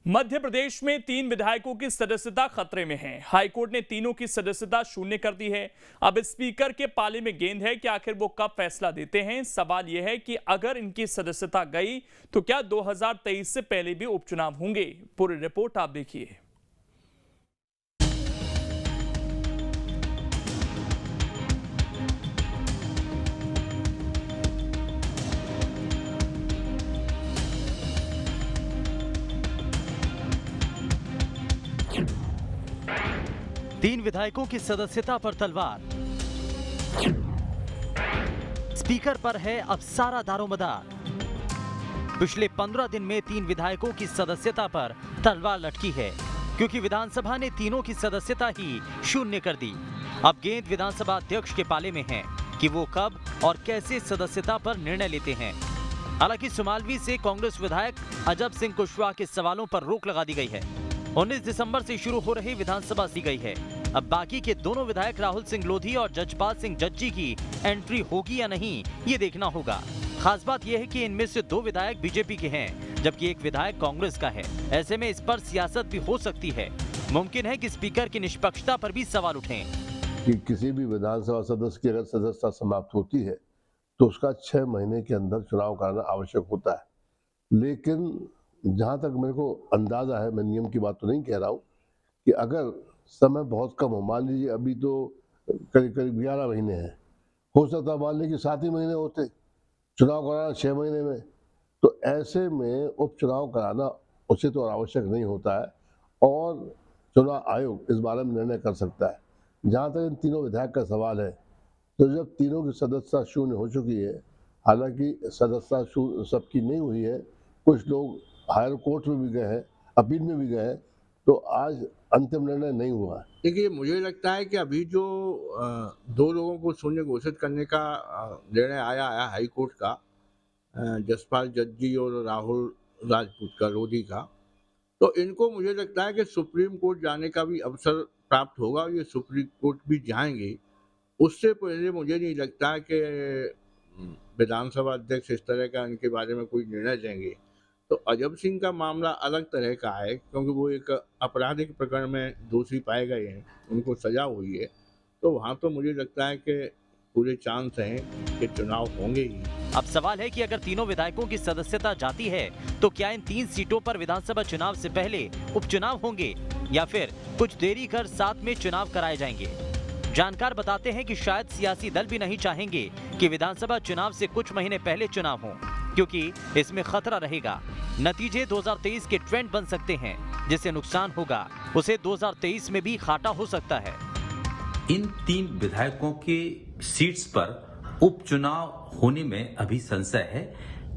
मध्य प्रदेश में 3 विधायकों की सदस्यता खतरे में है। हाईकोर्ट ने तीनों की सदस्यता शून्य कर दी है। अब स्पीकर के पाले में गेंद है कि आखिर वो कब फैसला देते हैं। सवाल यह है कि अगर इनकी सदस्यता गई तो क्या 2023 से पहले भी उपचुनाव होंगे। पूरी रिपोर्ट आप देखिए। तीन विधायकों की सदस्यता पर तलवार। स्पीकर पर है अब सारा दारोमदार। पिछले 15 दिन में 3 विधायकों की सदस्यता पर तलवार लटकी है, क्योंकि विधानसभा ने तीनों की सदस्यता ही शून्य कर दी। अब गेंद विधानसभा अध्यक्ष के पाले में है कि वो कब और कैसे सदस्यता पर निर्णय लेते हैं। हालांकि सुमालवी से कांग्रेस विधायक अजब सिंह कुशवाहा के सवालों पर रोक लगा दी गई है। 19 दिसंबर से शुरू हो रही विधानसभा सी गई है। अब बाकी के दोनों विधायक राहुल सिंह लोधी और जजपाल सिंह जज्जी की एंट्री होगी या नहीं, ये देखना होगा। खास बात यह है कि इनमें से 2 विधायक बीजेपी के हैं, जबकि एक विधायक कांग्रेस का है। ऐसे में इस पर सियासत भी हो सकती है। मुमकिन है कि स्पीकर की निष्पक्षता पर भी सवाल उठें। कि किसी भी विधानसभा सदस्य की अगर सदस्यता समाप्त होती है तो उसका 6 महीने के अंदर चुनाव कराना आवश्यक होता है। लेकिन जहाँ तक मेरे को अंदाजा है, मैं नियम की बात तो नहीं कह रहा हूँ, कि अगर समय बहुत कम हो, मान लीजिए अभी तो करीब करीब 11 महीने हैं, हो सकता है मान लीजिए 7 ही महीने होते, चुनाव कराना 6 महीने में, तो ऐसे में उपचुनाव कराना उचित और आवश्यक नहीं होता है और चुनाव आयोग इस बारे में निर्णय कर सकता है। जहाँ तक इन तीनों विधायक का सवाल है, तो जब तीनों की सदस्यता शून्य हो चुकी है, हालांकि सदस्यता सबकी नहीं हुई है, कुछ लोग हायर कोर्ट में भी गए हैं, अपील में भी गए हैं, तो आज अंतिम निर्णय नहीं हुआ है। देखिए, मुझे लगता है कि अभी जो 2 लोगों को शून्य घोषित करने का निर्णय आया है हाई कोर्ट का, जसपाल जज्जी और राहुल राजपूत का, लोधी का, तो इनको मुझे लगता है कि सुप्रीम कोर्ट जाने का भी अवसर प्राप्त होगा और ये सुप्रीम कोर्ट भी जाएंगे। उससे पहले मुझे नहीं लगता है कि विधानसभा अध्यक्ष इस तरह का इनके बारे में कोई निर्णय लेंगे। तो अजब सिंह का मामला अलग तरह का है, क्योंकि वो एक आपराधिक प्रकरण में दोषी पाए गए हैं, उनको सजा हुई है, तो वहाँ तो मुझे लगता है कि पूरे चांस हैं कि चुनाव होंगे ही। अब सवाल है कि अगर तीनों विधायकों की सदस्यता जाती है तो क्या इन 3 सीटों पर विधानसभा चुनाव से पहले उपचुनाव होंगे या फिर कुछ देरी कर साथ में चुनाव कराए जाएंगे। जानकार बताते हैं कि शायद सियासी दल भी नहीं चाहेंगे कि विधानसभा चुनाव से कुछ महीने पहले चुनाव हो, क्योंकि इसमें खतरा रहेगा। नतीजे 2023 के ट्रेंड बन सकते हैं, जिससे नुकसान होगा उसे 2023 में भी घाटा हो सकता है। इन 3 विधायकों के सीट्स पर उपचुनाव होने में अभी संशय है,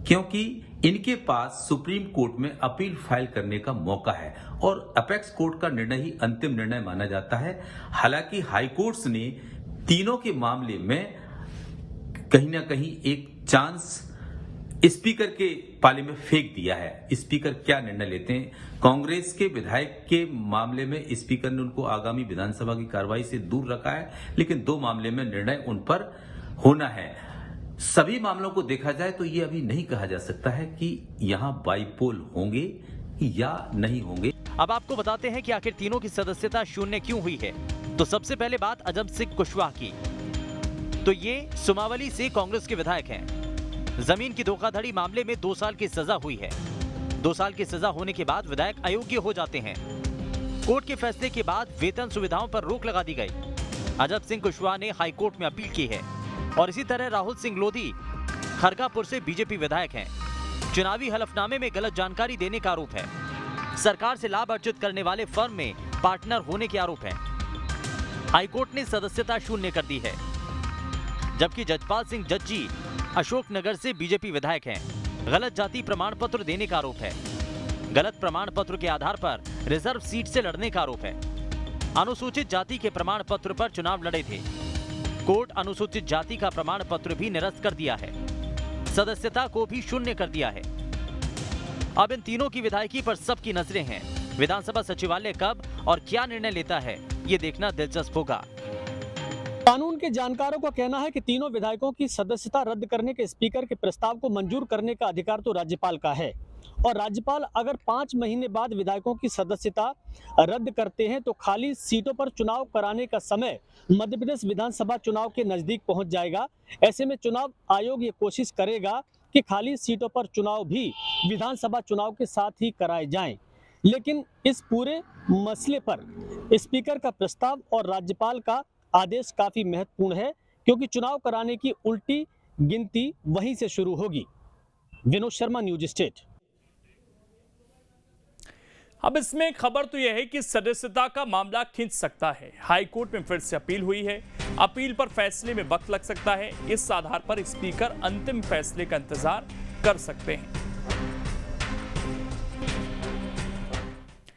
क्योंकि इनके पास सुप्रीम कोर्ट में अपील फाइल करने का मौका है और अपेक्स कोर्ट का निर्णय ही अंतिम निर्णय माना जाता है। हालांकि हाई कोर्ट्स ने तीनों के मामले में कहीं ना कहीं एक चांस स्पीकर के पाले में फेंक दिया है। स्पीकर क्या निर्णय लेते हैं। कांग्रेस के विधायक के मामले में स्पीकर ने उनको आगामी विधानसभा की कार्रवाई से दूर रखा है, लेकिन 2 मामले में निर्णय उन पर होना है। सभी मामलों को देखा जाए तो ये अभी नहीं कहा जा सकता है कि यहाँ बाईपोल होंगे या नहीं होंगे। अब आपको बताते हैं कि आखिर तीनों की सदस्यता शून्य क्यों हुई है। तो सबसे पहले बात अजब सिंह कुशवाहा की। तो ये सुमावली से कांग्रेस के विधायक हैं। जमीन की धोखाधड़ी मामले में 2 साल की सजा हुई है। 2 साल की सजा होने के बाद विधायक अयोग्य हो जाते हैं। कोर्ट के फैसले के बाद वेतन सुविधाओं पर रोक लगा दी गई। अजब सिंह कुशवाहा ने हाई कोर्ट में अपील की है और इसी तरह राहुल सिंह लोधी खरगापुर से बीजेपी विधायक हैं। चुनावी हलफनामे में गलत जानकारी देने का आरोप है। सरकार से लाभ अर्जित करने वाले फर्म में पार्टनर होने के आरोप है। हाईकोर्ट ने सदस्यता शून्य कर दी है, जबकि जजपाल सिंह जज्जी अशोकनगर से बीजेपी विधायक हैं। गलत जाति प्रमाण पत्र देने का आरोप है। गलत प्रमाण पत्र के आधार पर रिजर्व सीट से लड़ने का आरोप है। अनुसूचित जाति के प्रमाण पत्र पर चुनाव लड़े थे। कोर्ट अनुसूचित जाति का प्रमाण पत्र भी निरस्त कर दिया है। सदस्यता को भी शून्य कर दिया है। अब इन तीनों की विधायकी पर सबकी नजरें हैं। विधानसभा सचिवालय कब और क्या निर्णय लेता है, ये देखना दिलचस्प होगा। कानून के जानकारों का कहना है कि तीनों विधायकों की सदस्यता रद्द करने के स्पीकर के प्रस्ताव को मंजूर करने का अधिकार तो राज्यपाल का है, और राज्यपाल अगर 5 महीने बाद विधायकों की सदस्यता रद्द करते हैं तो खाली सीटों पर चुनाव कराने का समय मध्य प्रदेश विधानसभा चुनाव के नजदीक पहुंच जाएगा। ऐसे में चुनाव आयोग ये कोशिश करेगा कि खाली सीटों पर चुनाव भी विधानसभा चुनाव के साथ ही कराए जाएं। लेकिन इस पूरे मसले पर स्पीकर का प्रस्ताव और राज्यपाल का आदेश काफी महत्वपूर्ण है, क्योंकि चुनाव कराने की उल्टी गिनती वहीं से शुरू होगी। Vinod Sharma, news state. अब इसमें खबर तो यह है कि सदस्यता का मामला खिंच सकता है। हाई कोर्ट में फिर से अपील हुई है। अपील पर फैसले में वक्त लग सकता है। इस आधार पर स्पीकर अंतिम फैसले का इंतजार कर सकते हैं।